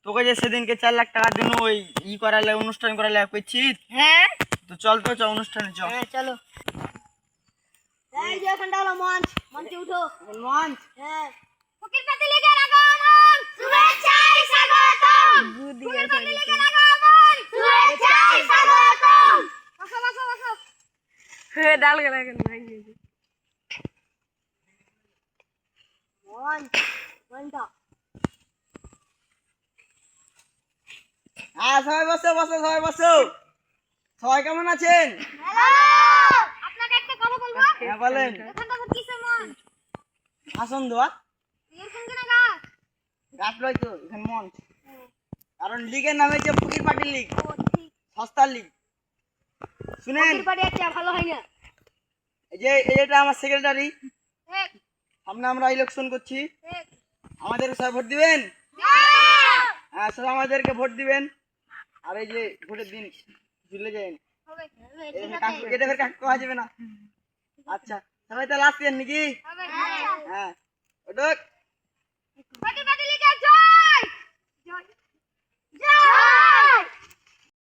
তোকে যে সেদিনকে 4 লাখ টাকা দিনু ওই করালে অনুষ্ঠান করালে কইছিস। হ্যাঁ তো চল তো অনুষ্ঠানে চল। হ্যাঁ চলো। এই যে এখানটা হলো মঞ্চ, মঞ্চে উঠো। মঞ্চ হ্যাঁ ফকির পাতি লীগের আগমন শুভেচ্ছায় স্বাগতম। ফকির পাতি লীগের আগমন শুভেচ্ছায় স্বাগতম। বসো বসো বসো। হে ডাল গেল কেন ভাই গেছে। মঞ্চ মঞ্চটা হ্যাঁ সবাই বসো বসো সবাই বসো। সবাই কেমন আছেন? হ্যালো আপনাকে একটা কথা বলবো। হ্যাঁ বলেন। এখানটা কিসের মঞ্চ? আসন দোয়া এরকম কিনা গাছ? গাছ লয় তো এখানে মঞ্চ। কারণ লিগের নাম হচ্ছে ফকির পার্টি লিগ, ও ঠিক। সস্তার লিগ। শুনেন, ফকির পাটি একটা ভালো হয় না। এটা আমার সেক্রেটারি। ঠিক সামনে আমরা ইলেকশন করছি, ঠিক। আমাদের সবাই ভোট দিবেন। হ্যাঁ হ্যাঁ সবাই আমাদেরকে ভোট দিবেন। আর এই যে ভোটের দিন ঝুলে যাবেন, হবে এটা ফের কাকু করা যাবে না। আচ্ছা সবাই তাহলে আসছেন নাকি? হবে। হ্যাঁ ওটা ফকির